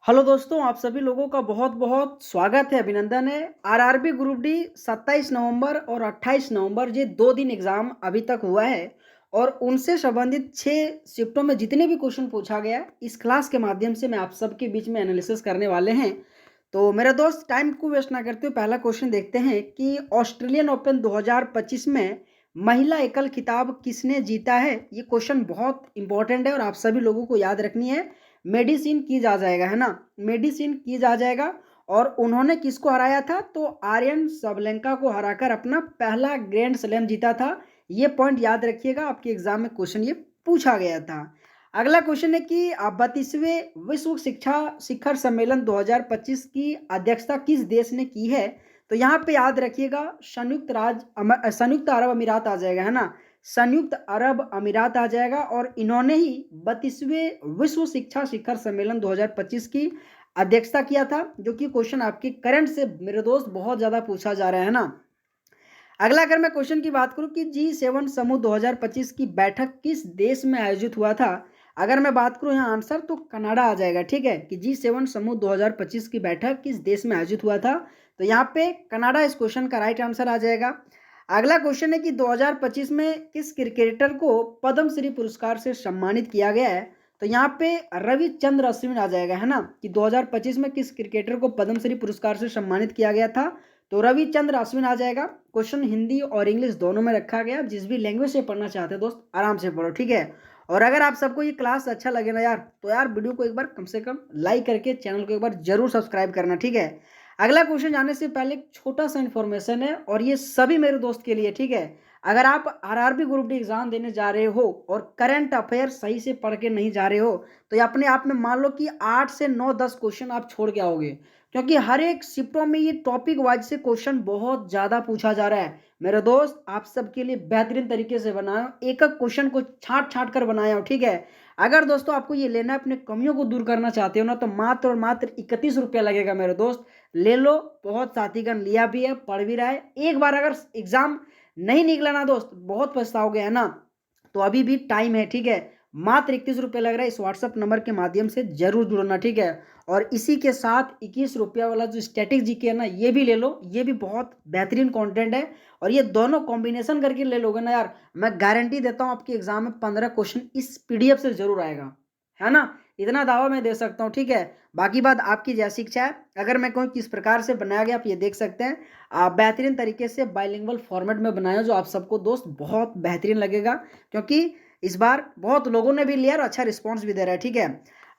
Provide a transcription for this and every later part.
Hello दोस्तों, आप सभी लोगों का बहुत-बहुत स्वागत है, अभिनंदन है। आरआरबी ग्रुप डी 27 नवंबर और 28 नवंबर ये 2 दिन एग्ज़ाम अभी तक हुआ है और उनसे संबंधित 6 शिफ्टों में जितने भी क्वेश्चन पूछा गया है, इस क्लास के माध्यम से मैं आप सबके बीच में एनालिसिस करने वाले हैं। तो मेरे दोस्त टाइम को वेस्ट ना करते हुए पहला क्वेश्चन देखते हैं कि ऑस्ट्रेलियन ओपन 2025 में महिला एकल खिताब किसने जीता है? ये क्वेश्चन बहुत इंपॉर्टेंट है और आप सभी लोगों को याद रखनी है। मेडिसिन कीज आ जाएगा, है ना? मेडिसिन कीज आ जाएगा और उन्होंने किसको हराया था? तो आर्यन सबलेंका को हराकर अपना पहला ग्रैंड स्लैम जीता था। ये पॉइंट याद रखिएगा, आपके एग्जाम में क्वेश्चन ये पूछा गया था। अगला क्वेश्चन है कि 32वें विश्व शिक्षा शिखर सम्मेलन 2025 की अध्यक्षता किस देश ने की है? तो यहाँ पे याद रखिएगा संयुक्त अरब अमीरात आ जाएगा, है ना? संयुक्त अरब अमीरात आ जाएगा और इन्होंने ही 32वें विश्व शिक्षा शिखर सम्मेलन 2025 की अध्यक्षता किया था, जो कि क्वेश्चन आपके करंट से मेरे दोस्त बहुत ज़्यादा पूछा जा रहा है ना। अगला अगर मैं क्वेश्चन की बात करूं कि G7 समूह 2025 की बैठक किस देश में आयोजित हुआ था? अगर मैं बात करूं यहाँ आंसर तो कनाडा आ जाएगा, ठीक है? कि G7 समूह 2025 की बैठक किस देश में आयोजित हुआ था? तो यहाँ पे कनाडा इस क्वेश्चन का राइट आंसर आ जाएगा। अगला क्वेश्चन है कि 2025 में किस क्रिकेटर को पद्मश्री पुरस्कार से सम्मानित किया गया है? तो यहाँ पे रविचंद्र अश्विन आ जाएगा, है ना? कि 2025 में किस क्रिकेटर को पद्मश्री पुरस्कार से सम्मानित किया गया था? तो रविचंद्र अश्विन आ जाएगा। क्वेश्चन हिंदी और इंग्लिश दोनों में रखा गया, जिस भी लैंग्वेज से पढ़ना चाहते हैं दोस्त आराम से पढ़ो, ठीक है? और अगर आप सबको ये क्लास अच्छा लगे ना यार, तो यार वीडियो को एक बार कम से कम लाइक करके चैनल को एक बार जरूर सब्सक्राइब करना, ठीक है? अगला क्वेश्चन जाने से पहले एक छोटा सा इन्फॉर्मेशन है और ये सभी मेरे दोस्त के लिए, ठीक है? अगर आप आरआरबी ग्रुप डी एग्जाम देने जा रहे हो और करंट अफेयर सही से पढ़ के नहीं जा रहे हो, तो ये अपने आप में मान लो कि 8 से 9-10 क्वेश्चन आप छोड़ के आओगे, क्योंकि हर एक शिफ्टों में ये टॉपिक वाइज से क्वेश्चन बहुत ज़्यादा पूछा जा रहा है। मेरे दोस्त आप सबके लिए बेहतरीन तरीके से बनाया, एक एक क्वेश्चन को छांट छांट कर बनाया हो, ठीक है? अगर दोस्तों आपको ये लेना है, अपने कमियों को दूर करना चाहते हो ना, तो मात्र और मात्र 31 रुपया लगेगा मेरे दोस्त। ले लो, बहुत साथीगण लिया भी है, पढ़ भी रहा है। एक बार अगर एग्जाम नहीं निकला ना दोस्त, बहुत पछताओगे, है ना? तो अभी भी टाइम है, ठीक है? मात्र 31 रुपये लग रहा है। इस व्हाट्सअप नंबर के माध्यम से जरूर जुड़ना, ठीक है? और इसी के साथ 21 रुपया वाला जो स्टैटिक जीके है ना, ये भी ले लो। ये भी बहुत बेहतरीन कंटेंट है और ये दोनों कॉम्बिनेशन करके ले लोगे ना यार, मैं गारंटी देता हूँ आपके एग्जाम में 15 क्वेश्चन इस पीडीएफ से जरूर आएगा, है ना? इतना दावा मैं दे सकता हूँ, ठीक है? बाकी बात आपकी जैसी इच्छा है। अगर मैं कहूँ किस प्रकार से बनाया गया, आप ये देख सकते हैं। बेहतरीन तरीके से बाइलिंगुअल फॉर्मेट में बनाया, जो आप सबको दोस्त बहुत बेहतरीन लगेगा, क्योंकि इस बार बहुत लोगों ने भी लिया और अच्छा रिस्पॉन्स भी दे रहा है, ठीक है?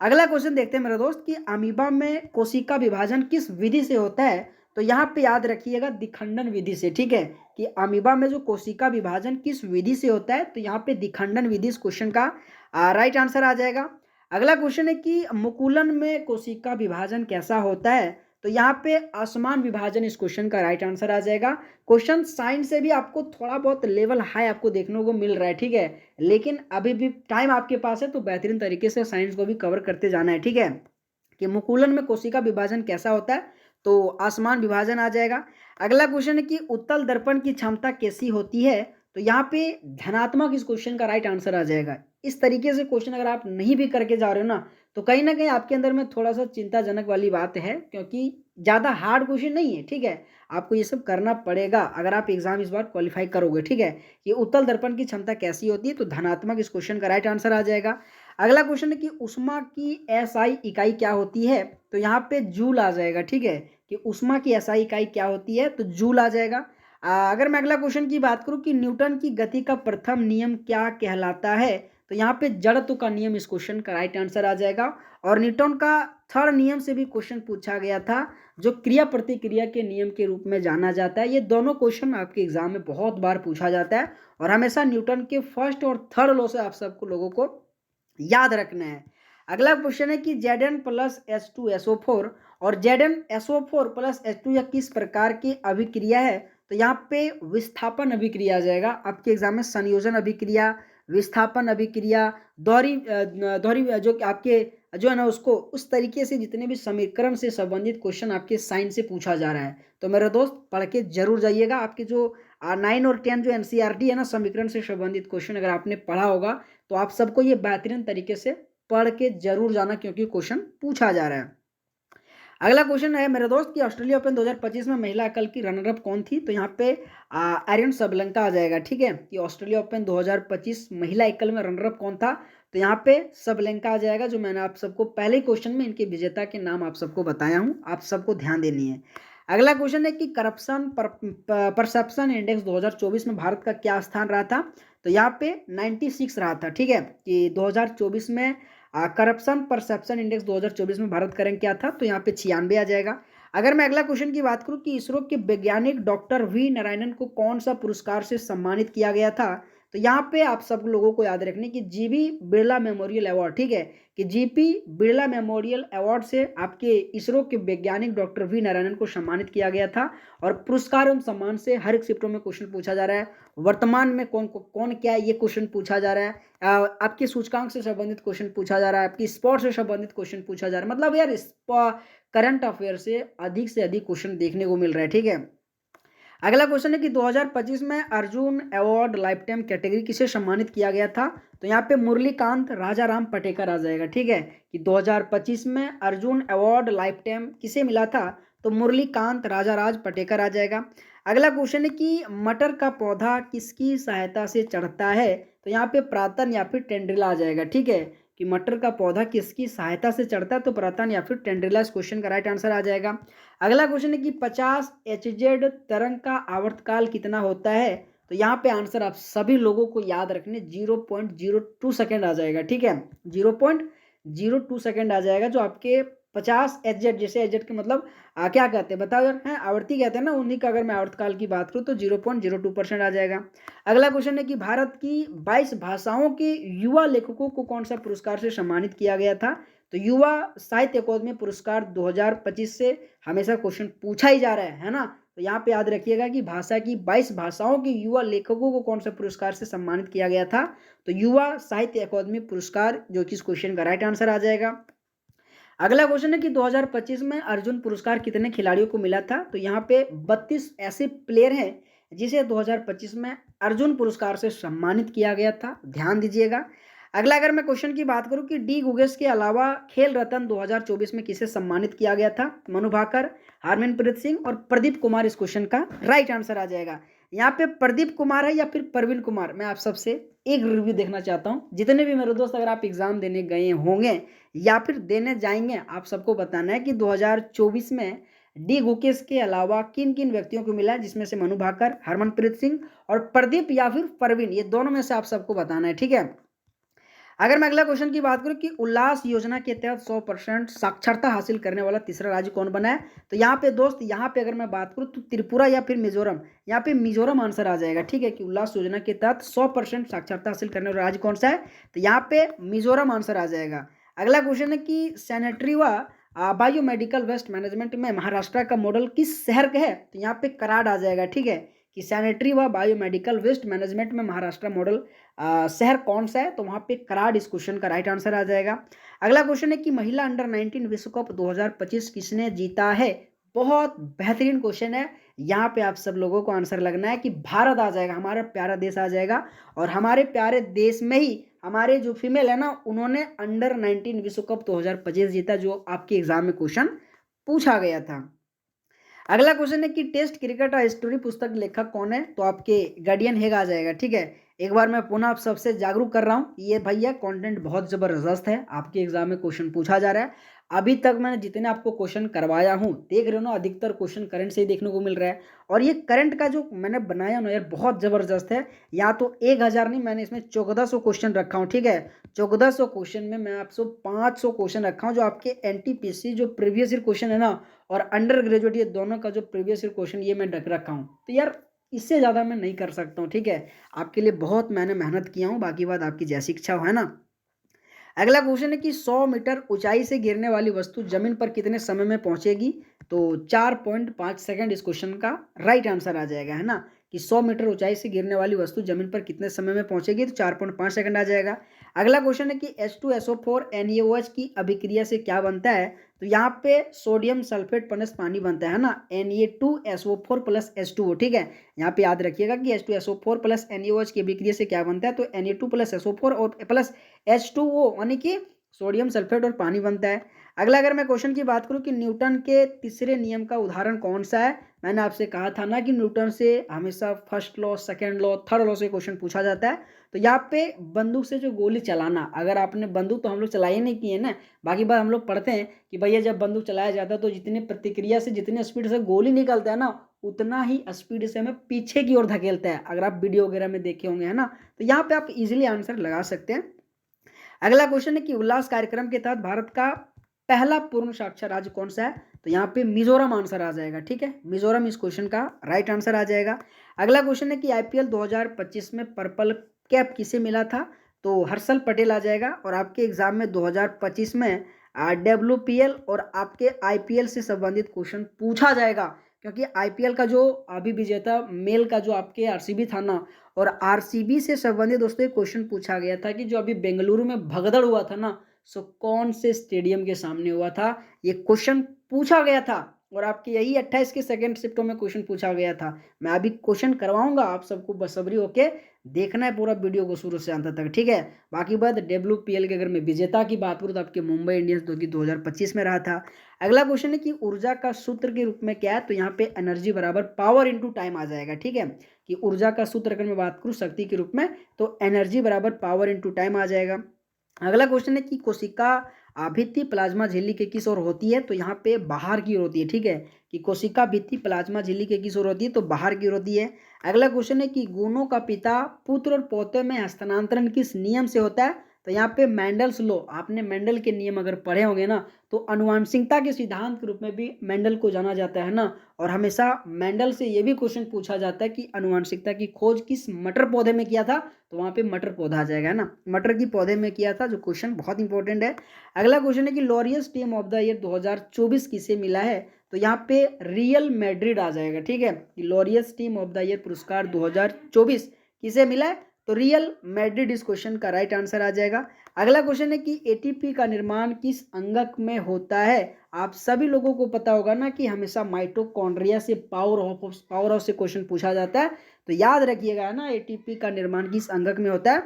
अगला क्वेश्चन देखते हैं मेरे दोस्त कि अमीबा में कोशिका विभाजन किस विधि से होता है? तो यहाँ पे याद रखिएगा दिखंडन विधि से, ठीक है? कि अमीबा में जो कोशिका विभाजन किस विधि से होता है, तो यहाँ पे दिखंडन विधि इस क्वेश्चन का राइट आंसर आ जाएगा। अगला क्वेश्चन है कि मुकुलन में कोशिका विभाजन कैसा होता है? तो यहाँ पे असमान विभाजन इस क्वेश्चन का राइट आंसर आ जाएगा। क्वेश्चन साइंस से भी आपको थोड़ा बहुत लेवल हाई आपको देखने को मिल रहा है, ठीक है? लेकिन अभी भी टाइम आपके पास है, तो बेहतरीन तरीके से साइंस को भी कवर करते जाना है, ठीक है? कि मुकुलन में कोशिका विभाजन कैसा होता है? तो आसमान विभाजन आ जाएगा। अगला क्वेश्चन है कि उत्तल दर्पण की क्षमता कैसी होती है? तो यहाँ पे धनात्मक इस क्वेश्चन का राइट आंसर आ जाएगा। इस तरीके से क्वेश्चन अगर आप नहीं भी करके जा रहे हो ना, तो कहीं ना कहीं आपके अंदर में थोड़ा सा चिंताजनक वाली बात है, क्योंकि ज़्यादा हार्ड क्वेश्चन नहीं है, ठीक है? आपको ये सब करना पड़ेगा अगर आप एग्जाम इस बार क्वालिफाई करोगे, ठीक है? ये उत्तल दर्पण की क्षमता कैसी होती है? तो धनात्मक इस क्वेश्चन का राइट आंसर आ जाएगा। अगला क्वेश्चन है कि ऊष्मा की एसआई इकाई क्या होती है? तो यहाँ पे जूल आ जाएगा, ठीक है? कि ऊष्मा की एसआई इकाई क्या होती है? तो जूल आ जाएगा। अगर मैं अगला क्वेश्चन की बात करूं कि न्यूटन की गति का प्रथम नियम क्या कहलाता है? तो यहाँ पे जड़त्व का नियम इस क्वेश्चन का राइट आंसर आ जाएगा। और न्यूटन का थर्ड नियम से भी क्वेश्चन पूछा गया था, जो क्रिया प्रतिक्रिया के नियम के रूप में जाना जाता है। ये दोनों क्वेश्चन आपके एग्जाम में बहुत बार पूछा जाता है और हमेशा न्यूटन के फर्स्ट और थर्ड लॉ से आप सबको लोगों को याद रखना है। अगला क्वेश्चन है कि Zn प्लस H2SO4 और ZnSO4 प्लस H2 यह किस प्रकार की अभिक्रिया है? तो यहाँ पे विस्थापन अभिक्रिया आ जाएगा। आपके एग्जाम में संयोजन अभिक्रिया, विस्थापन अभिक्रिया, दोहरी जो आपके जो है ना, उसको उस तरीके से जितने भी समीकरण से संबंधित क्वेश्चन आपके साइंस से पूछा जा रहा है, तो मेरे दोस्त पढ़ के जरूर जाइएगा। आपके जो 9 और 10 जो एनसीईआरटी है ना, समीकरण से संबंधित क्वेश्चन अगर आपने पढ़ा होगा, तो आप सबको ये बेहतरीन तरीके से पढ़ के जरूर जाना, क्योंकि क्वेश्चन पूछा जा रहा है। अगला क्वेश्चन है मेरे दोस्त कि ऑस्ट्रेलिया ओपन 2025 में महिला एकल की रनर अप कौन थी? तो यहाँ पे एरियन सबलंका आ जाएगा, ठीक है, कि ऑस्ट्रेलिया ओपन 2025 महिला एकल में रनर अप कौन था? तो यहाँ पे सबलंका आ जाएगा, जो मैंने आप सबको पहले ही क्वेश्चन में इनके विजेता के नाम आप सबको बताया हूँ, आप सबको ध्यान देनी है। अगला क्वेश्चन है कि करप्शन परसेप्शन इंडेक्स 2024 में भारत का क्या स्थान रहा था? तो यहाँ पे 96 रहा था, ठीक है, कि 2024 में करप्शन परसेप्शन इंडेक्स 2024 में भारत का रैंक क्या था? तो यहाँ पे 96 आ जाएगा। अगर मैं अगला क्वेश्चन की बात करूं कि इसरो के वैज्ञानिक डॉक्टर वी नारायणन को कौन सा पुरस्कार से सम्मानित किया गया था? तो यहाँ पे आप सब लोगों को याद रखने की जीबी बिरला मेमोरियल अवार्ड, ठीक है, कि जीपी बिरला मेमोरियल अवार्ड से आपके इसरो के वैज्ञानिक डॉक्टर वी नारायणन को सम्मानित किया गया था। और पुरस्कार एवं सम्मान से हर एक शिफ्टों में क्वेश्चन पूछा जा रहा है। वर्तमान में कौन क्या है, ये क्वेश्चन पूछा जा रहा है। आपके सूचकांक से संबंधित क्वेश्चन पूछा जा रहा है, आपकी स्पोर्ट्स से संबंधित क्वेश्चन पूछा जा रहा है। मतलब यार करंट अफेयर से अधिक क्वेश्चन देखने को मिल रहा है, ठीक है। अगला क्वेश्चन है कि 2025 में Arjun award life time category किसे सम्मानित किया गया था? तो यहाँ पे मुरलीकांत राजाराम पटेकर आ जाएगा, ठीक है, कि 2025 में अर्जुन अवार्ड लाइफ टाइम किसे मिला था? तो मुरलीकांत राजाराज पटेकर आ जाएगा। अगला क्वेश्चन है कि मटर का पौधा किसकी सहायता से चढ़ता है? तो यहाँ पे प्रातन या फिर टेंड्रिला आ जाएगा, ठीक है, कि मटर का पौधा किसकी सहायता से चढ़ता है? तो प्रातन या फिर टेंड्रिला इस क्वेश्चन का राइट आंसर आ जाएगा। अगला क्वेश्चन है कि 50 एचजेड तरंग का आवर्तकाल कितना होता है? तो यहाँ पे आंसर आप सभी लोगों को याद रखने 0.02 सेकेंड आ जाएगा, ठीक है, 0.02 सेकेंड आ जाएगा, जो आपके 50 एचजेड, जैसे एचजेड के मतलब क्या कहते हैं बताओ यार, हैं आवर्ती कहते हैं ना, उन्हीं का अगर मैं आवर्तकाल की बात करूँ तो 0.02% आ जाएगा। अगला क्वेश्चन है कि भारत की 22 भाषाओं के युवा लेखकों को कौन सा पुरस्कार से सम्मानित किया गया था? तो युवा साहित्य अकादमी पुरस्कार 2025 से हमेशा क्वेश्चन पूछा ही जा रहा है ना। तो यहाँ पे याद रखिएगा कि भाषा की 22 भाषाओं के युवा लेखकों को कौन सा पुरस्कार से सम्मानित किया गया था? तो युवा साहित्य अकादमी पुरस्कार, जो कि इस क्वेश्चन का राइट आंसर आ जाएगा। अगला क्वेश्चन है कि 2025 में अर्जुन पुरस्कार कितने खिलाड़ियों को मिला था? तो यहाँ पे 32 ऐसे प्लेयर हैं जिसे 2025 में अर्जुन पुरस्कार से सम्मानित किया गया था, ध्यान दीजिएगा। अगला अगर मैं क्वेश्चन की बात करूं कि डी गुगेश के अलावा खेल रत्न 2024 में किसे सम्मानित किया गया था? मनु भाकर, हरमनप्रीत सिंह और प्रदीप कुमार इस क्वेश्चन का राइट आंसर आ जाएगा। यहाँ पे प्रदीप कुमार है या फिर प्रवीण कुमार, मैं आप सबसे एक रिव्यू देखना चाहता हूँ। जितने भी मेरे दोस्त अगर आप एग्जाम देने गए होंगे या फिर देने जाएंगे, आप सबको बताना है कि 2024 में डी गुकेश के अलावा किन किन व्यक्तियों को मिला है, जिसमें से मनु भाकर, हरमनप्रीत सिंह और प्रदीप या फिर प्रवीण, ये दोनों में से आप सबको बताना है, ठीक है। अगर मैं अगला क्वेश्चन की बात करूं कि उल्लास योजना के तहत 100% साक्षरता हासिल करने वाला तीसरा राज्य कौन बना है? तो यहाँ पे दोस्त, यहाँ पे अगर मैं बात करूं तो त्रिपुरा या फिर मिजोरम, यहाँ पे मिजोरम आंसर आ जाएगा, ठीक है, कि उल्लास योजना के तहत 100% साक्षरता हासिल करने वाला राज्य कौन सा है? तो यहाँ पे मिजोरम आंसर आ जाएगा। अगला क्वेश्चन है कि सैनिटरी व बायोमेडिकल वेस्ट मैनेजमेंट में महाराष्ट्र का मॉडल किस शहर का है? तो यहाँ पे कराड़ आ जाएगा, ठीक है, कि सैनिटरी व बायोमेडिकल वेस्ट मैनेजमेंट में महाराष्ट्र मॉडल शहर कौन सा है? तो वहाँ पे कराड़ इस क्वेश्चन का राइट आंसर आ जाएगा। अगला क्वेश्चन है कि महिला अंडर 19 विश्व कप 2025 किसने जीता है? बहुत बेहतरीन क्वेश्चन है। यहाँ पे आप सब लोगों को आंसर लगना है कि भारत आ जाएगा, हमारा प्यारा देश आ जाएगा। और हमारे प्यारे देश में ही हमारे जो फीमेल है ना, उन्होंने अंडर 19 विश्व कप 2025 जीता, जो आपके एग्जाम में क्वेश्चन पूछा गया था। अगला क्वेश्चन है कि टेस्ट क्रिकेट और स्टोरी पुस्तक लेखक कौन है? तो आपके गार्डियन हेग आ जाएगा, ठीक है। एक बार मैं पुनः आप सबसे जागरूक कर रहा हूँ, ये भैया कंटेंट बहुत ज़बरदस्त है, आपके एग्जाम में क्वेश्चन पूछा जा रहा है। अभी तक मैंने जितने आपको क्वेश्चन करवाया हूँ, देख रहे हो ना, अधिकतर क्वेश्चन करंट से ही देखने को मिल रहा है। और ये करंट का जो मैंने बनाया ना यार, बहुत ज़बरदस्त है। या तो 1000 नहीं, मैंने इसमें 1400 क्वेश्चन रखा हूँ, ठीक है। 1400 क्वेश्चन में मैं आपसे 500 क्वेश्चन रखा हूँ, जो आपके एनटीपीसी जो प्रीवियस ईयर क्वेश्चन है ना, और अंडर ग्रेजुएट, ये दोनों का जो प्रीवियस ईयर क्वेश्चन ये मैं रख रखा हूँ। तो यार इससे ज़्यादा मैं नहीं कर सकता हूँ, ठीक है। आपके लिए बहुत मैंने मेहनत किया हूँ, बाकी बात आपकी जैसी इच्छा हो, है ना। अगला क्वेश्चन है कि 100 मीटर ऊंचाई से गिरने वाली वस्तु जमीन पर कितने समय में पहुंचेगी? तो 4.5 सेकंड इस क्वेश्चन का राइट आंसर आ जाएगा, है ना, कि 100 मीटर ऊंचाई से गिरने वाली वस्तु जमीन पर कितने समय में पहुंचेगी? तो 4.5 सेकंड आ जाएगा। अगला क्वेश्चन है कि H2SO4 NaOH की अभिक्रिया से क्या बनता है? तो यहाँ पे सोडियम सल्फेट प्लस पानी बनता है ना, Na2SO4 प्लस H2O, ठीक है। यहाँ पे याद रखिएगा कि H2SO4 प्लस NaOH की अभिक्रिया से क्या बनता है? तो Na2 प्लस SO4 और प्लस H2O, यानी कि सोडियम सल्फेट और पानी बनता है। अगला अगर मैं क्वेश्चन की बात करूँ कि न्यूटन के तीसरे नियम का उदाहरण कौन सा है? मैंने आपसे कहा था ना कि न्यूटन से हमेशा first law, second law, third law से क्वेश्चन पूछा जाता है। तो यहाँ पे बंदूक से जो गोली चलाना, अगर आपने बंदूक तो हम लोग चलाई नहीं की है ना, बाकी बात हम लोग पढ़ते हैं कि भैया जब बंदूक चलाया जाता है तो जितनी प्रतिक्रिया से जितने स्पीड से गोली निकलता है ना, उतना ही स्पीड से हमें पीछे की ओर धकेलता है। अगर आप वीडियो वगैरह में देखे होंगे, है ना, तो यहाँ पे आप इजीली आंसर लगा सकते हैं। अगला क्वेश्चन है कि उल्लास कार्यक्रम के तहत भारत का पहला पूर्ण साक्षर राज्य कौन सा है? तो यहाँ पे मिजोरम आंसर आ जाएगा। ठीक है, मिजोरम इस क्वेश्चन का राइट आंसर आ जाएगा। अगला क्वेश्चन है कि आईपीएल 2025 में पर्पल कैप किसे मिला था? तो हर्षल पटेल आ जाएगा। और आपके एग्जाम में 2025 में डब्ल्यूपीएल और आपके आईपीएल से संबंधित क्वेश्चन पूछा जाएगा, क्योंकि आईपीएल का जो अभी विजेता मेल का जो आपके आरसीबी था ना, और आरसीबी से संबंधित दोस्तों एक क्वेश्चन पूछा गया था कि जो अभी बेंगलुरु में भगदड़ हुआ था ना, सो कौन से स्टेडियम के सामने हुआ था? ये क्वेश्चन पूछा गया था। और आपके यही 28 के सेकंड शिफ्टों में क्वेश्चन पूछा गया था। मैं अभी क्वेश्चन करवाऊंगा, आप सबको बसब्री होके देखना है पूरा वीडियो को शुरू से अंत तक। ठीक है, बाकी बात डब्ल्यूपीएल के अगर मैं विजेता की बात करूँ तो आपके मुंबई इंडियंस जो कि 2025 में रहा था। अगला क्वेश्चन है कि ऊर्जा का सूत्र के रूप में क्या है? तो यहाँ पे एनर्जी बराबर पावर इंटू टाइम आ जाएगा। ठीक है, कि ऊर्जा का सूत्र अगर मैं बात करूँ शक्ति के रूप में, तो एनर्जी बराबर पावर इंटू टाइम आ जाएगा। अगला क्वेश्चन है कि कोशिका भित्ति प्लाज्मा झिल्ली के किस ओर होती है? तो यहाँ पे बाहर की ओर होती है। ठीक है, कि कोशिका भित्ति प्लाज्मा झिल्ली के किस ओर होती है? तो बाहर की ओर होती है। अगला क्वेश्चन है कि गुणों का पिता पुत्र और पोते में हस्तांतरण किस नियम से होता है? तो यहाँ पे मेंडल्स लॉ, आपने मेंडल के नियम अगर पढ़े होंगे ना, तो अनुवांशिकता के सिद्धांत के रूप में भी मेंडल को जाना जाता है ना। और हमेशा मेंडल से ये भी क्वेश्चन पूछा जाता है कि अनुवांशिकता की खोज किस मटर पौधे में किया था? तो वहाँ पे मटर पौधा आ जाएगा ना, मटर की पौधे में किया था, जो क्वेश्चन बहुत इंपॉर्टेंट है। अगला क्वेश्चन है कि Laureus team of the year 2024 किसे मिला है? तो यहाँ पे रियल मैड्रिड आ जाएगा। ठीक है, कि Laureus team of the year पुरस्कार 2024 किसे मिला है? तो रियल मैड्रिड इस क्वेश्चन का राइट आंसर आ जाएगा। अगला क्वेश्चन है कि एटीपी का निर्माण किस अंगक में होता है? आप सभी लोगों को पता होगा ना कि हमेशा माइटोकॉन्ड्रिया से पावर हाउस से क्वेश्चन पूछा जाता है। तो याद रखिएगा ना, एटीपी का निर्माण किस अंगक में होता है?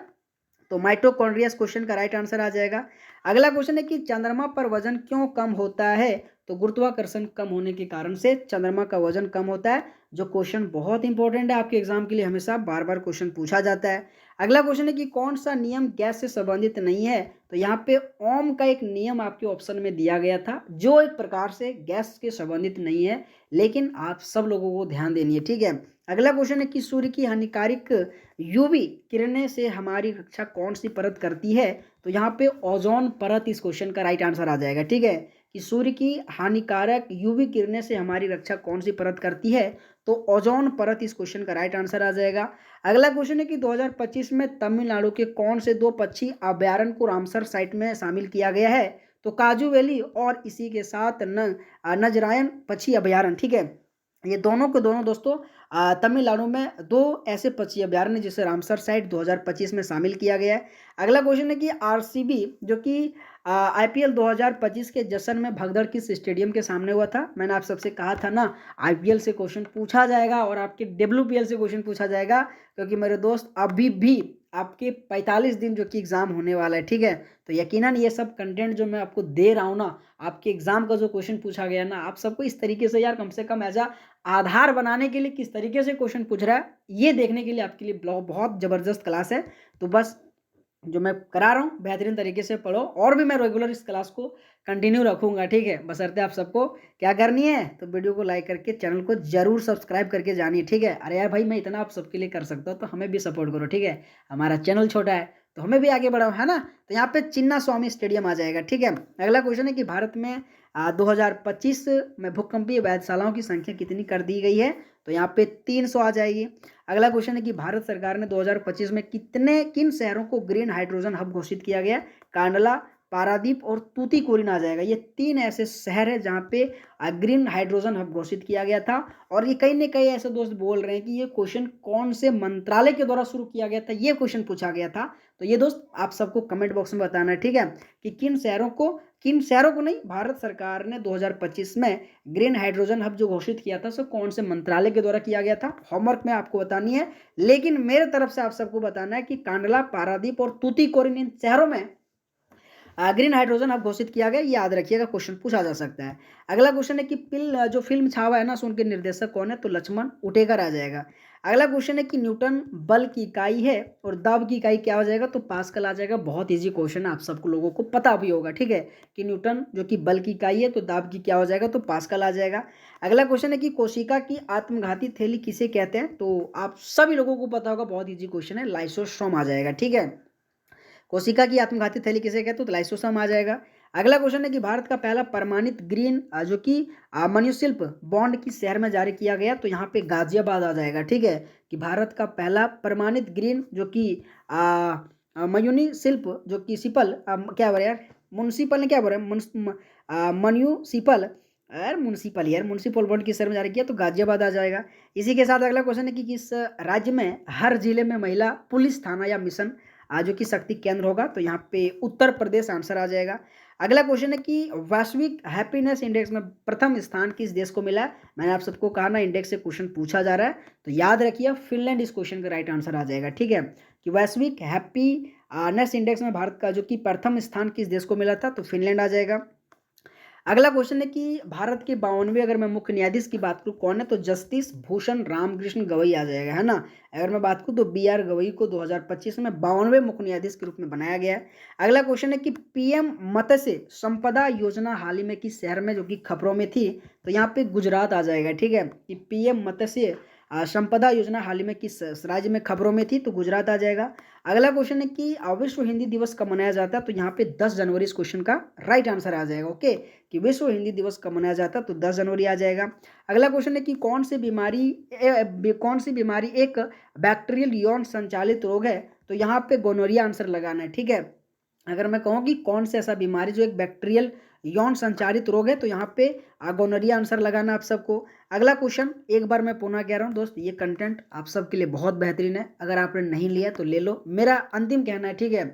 तो माइटोकॉन्ड्रिया इस क्वेश्चन का राइट आंसर आ जाएगा। अगला क्वेश्चन है कि चंद्रमा पर वजन क्यों कम होता है? तो गुरुत्वाकर्षण कम होने के कारण से चंद्रमा का वजन कम होता है, जो क्वेश्चन बहुत इंपॉर्टेंट है आपके एग्जाम के लिए, हमेशा बार बार क्वेश्चन पूछा जाता है। अगला क्वेश्चन है कि कौन सा नियम गैस से संबंधित नहीं है? तो यहाँ पे ओम का एक नियम आपके ऑप्शन में दिया गया था, जो एक प्रकार से गैस के संबंधित नहीं है, लेकिन आप सब लोगों को ध्यान देनी है। ठीक है, अगला क्वेश्चन है कि सूर्य की हानिकारक यूवी किरणें से हमारी रक्षा कौन सी परत करती है? तो यहाँ पे ओजोन परत इस क्वेश्चन का राइट आंसर आ जाएगा। ठीक है, कि सूर्य की हानिकारक यूवी किरणें से हमारी रक्षा कौन सी परत करती है? तो ओजोन परत इस क्वेश्चन का राइट आंसर आ जाएगा। अगला क्वेश्चन है कि 2025 में तमिलनाडु के कौन से दो पक्षी अभ्यारण्य को रामसर साइट में शामिल किया गया है? तो काजू वैली और इसी के साथ नजरायन पक्षी अभ्यारण्य। ठीक है, ये दोनों के दोनों दोस्तों तमिलनाडु में दो ऐसे पक्षी अभ्यारण्य जिसे रामसर साइट 2025 में शामिल किया गया है। अगला क्वेश्चन है कि आरसीबी जो कि आईपीएल 2025 के जश्न में भगदड़ किस स्टेडियम के सामने हुआ था? मैंने आप सबसे कहा था ना, आईपीएल से क्वेश्चन पूछा जाएगा और आपके डब्ल्यूपीएल से क्वेश्चन पूछा जाएगा, क्योंकि मेरे दोस्त अभी भी आपके 45 दिन जो कि एग्जाम होने वाला है। ठीक है, तो यकीनन ये सब कंटेंट जो मैं आपको दे रहा हूँ ना, आपके एग्जाम का जो क्वेश्चन पूछा गया ना, आप सबको इस तरीके से यार कम से कम एज आधार बनाने के लिए किस तरीके से क्वेश्चन पूछ रहा है, ये देखने के लिए आपके लिए ब्लॉग बहुत ज़बरदस्त क्लास है। तो बस जो मैं करा रहा हूँ बेहतरीन तरीके से पढ़ो, और भी मैं रेगुलर इस क्लास को कंटिन्यू रखूंगा। ठीक है, बशर्ते आप सबको क्या करनी है, तो वीडियो को लाइक करके चैनल को जरूर सब्सक्राइब करके जानिए। ठीक है, अरे यार भाई मैं इतना आप सबके लिए कर सकता हूँ, तो हमें भी सपोर्ट करो। ठीक है, हमारा चैनल छोटा है तो हमें भी आगे बढ़ाओ, है ना। तो यहाँ पे चिन्ना स्वामी स्टेडियम आ जाएगा। ठीक है, अगला क्वेश्चन है कि भारत में 2025 में भूकंपीय वेधशालाओं की संख्या कितनी कर दी गई है? तो यहाँ पे 300 आ जाएगी। अगला क्वेश्चन है कि भारत सरकार ने 2025 में किन शहरों को ग्रीन हाइड्रोजन हब घोषित किया गया? कांडला, पारादीप और तूतीकोरिन आ जाएगा। ये 3 ऐसे शहर है जहाँ पे ग्रीन हाइड्रोजन हब घोषित किया गया था। और ये कई न कई ऐसे दोस्त बोल रहे हैं कि ये क्वेश्चन कौन से मंत्रालय के द्वारा शुरू किया गया था, ये क्वेश्चन पूछा गया था। तो ये दोस्त आप सबको कमेंट बॉक्स में बताना है। ठीक है, कि किन शहरों को नहीं, भारत सरकार ने 2025 में ग्रीन हाइड्रोजन हब जो घोषित किया था, सो कौन से मंत्रालय के द्वारा किया गया था। होमवर्क में आपको बतानी है, लेकिन मेरे तरफ से आप सबको बताना है कि कांडला, पारादीप और तूतीकोरिन इन शहरों में ग्रीन हाइड्रोजन अब घोषित किया गया, ये याद रखिएगा, क्वेश्चन पूछा जा सकता है। अगला क्वेश्चन है कि जो फिल्म छावा है ना, सो उनके निर्देशक कौन है, तो लक्ष्मण उटेकर आ जाएगा। अगला क्वेश्चन है कि न्यूटन बल की इकाई है और दाब की इकाई क्या हो जाएगा, तो पास्कल आ जाएगा। बहुत ईजी क्वेश्चन है, आप सबको लोगों को पता भी होगा, ठीक है, कि न्यूटन जो कि बल की इकाई है तो दाब की क्या हो जाएगा, तो पास्कल आ जाएगा। अगला क्वेश्चन है कि कोशिका की आत्मघाती थैली किसे कहते हैं, तो आप सभी लोगों को पता होगा, बहुत ईजी क्वेश्चन है, लाइसोसोम आ जाएगा, ठीक है। कोशिका की आत्मघाती थैली किसे कहते हैं, तो लाइसोसोम आ जाएगा। अगला क्वेश्चन है कि भारत का पहला प्रमाणित ग्रीन जो कि मनुशिल्प बॉन्ड किस शहर में जारी किया गया, तो यहाँ पे गाजियाबाद आ जाएगा, ठीक है, कि भारत का पहला प्रमाणित ग्रीन जो कि मयुनिशिल्प जो कि सिपल क्या बोल रहे यार, म्युनिसिपल ने क्या बोल रहे मन्यूसिपल यार, म्युनिसिपल बॉन्ड किस शहर में जारी किया, तो गाजियाबाद आ जाएगा। इसी के साथ अगला क्वेश्चन है कि किस राज्य में हर जिले में महिला पुलिस थाना या मिशन जो कि शक्ति केंद्र होगा, तो यहाँ पे उत्तर प्रदेश आंसर आ जाएगा। अगला क्वेश्चन है कि वैश्विक हैप्पीनेस इंडेक्स में प्रथम स्थान किस देश को मिला है। मैंने आप सबको कहा ना, इंडेक्स से क्वेश्चन पूछा जा रहा है, तो याद रखिए फिनलैंड इस क्वेश्चन का राइट आंसर आ जाएगा, ठीक है, कि वैश्विक हैप्पीनेस इंडेक्स में भारत का जो कि प्रथम स्थान किस देश को मिला था, तो फिनलैंड आ जाएगा। अगला क्वेश्चन है कि भारत के 52वें अगर मैं मुख्य न्यायाधीश की बात करूँ कौन है, तो जस्टिस भूषण रामकृष्ण गवई आ जाएगा, है ना। अगर मैं बात करूँ तो BR गवई को 2025 में 52वें मुख्य न्यायाधीश के रूप में बनाया गया है। अगला क्वेश्चन है कि PM मत्स्य संपदा योजना हाल ही में किस शहर में जो कि खबरों में थी, तो यहाँ पे गुजरात आ जाएगा, ठीक है, कि PM मत्स्य संपदा योजना हाल ही में किस राज्य में खबरों में थी, तो गुजरात आ जाएगा। अगला क्वेश्चन है कि विश्व हिंदी दिवस कब मनाया जाता है, तो यहाँ पे 10 जनवरी इस क्वेश्चन का राइट आंसर आ जाएगा, ओके, कि विश्व हिंदी दिवस कब मनाया जाता है, तो 10 जनवरी आ जाएगा। अगला क्वेश्चन है कि कौन सी बीमारी एक बैक्टीरियल यौन संचालित रोग है, तो यहाँ पे गोनोरिया आंसर लगाना है, ठीक है। अगर मैं कहूँ कि कौन सी ऐसा बीमारी जो एक बैक्टीरियल यौन संचारित रोग है, तो यहाँ पे गोनोरिया आंसर लगाना आप सबको। अगला क्वेश्चन एक बार मैं पुनः कह रहा हूँ दोस्त, ये कंटेंट आप सबके लिए बहुत बेहतरीन है, अगर आपने नहीं लिया तो ले लो, मेरा अंतिम कहना है, ठीक है,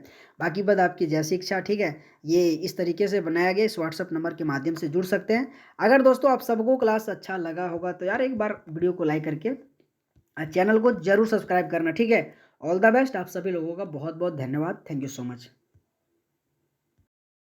बाकी बात आपकी जैसी इच्छा, ठीक है। ये इस तरीके से बनाया गया, इस व्हाट्सअप नंबर के माध्यम से जुड़ सकते हैं। अगर दोस्तों आप सबको क्लास अच्छा लगा होगा तो यार एक बार वीडियो को लाइक करके चैनल को जरूर सब्सक्राइब करना, ठीक है। ऑल द बेस्ट, आप सभी लोगों का बहुत बहुत धन्यवाद, थैंक यू सो मच।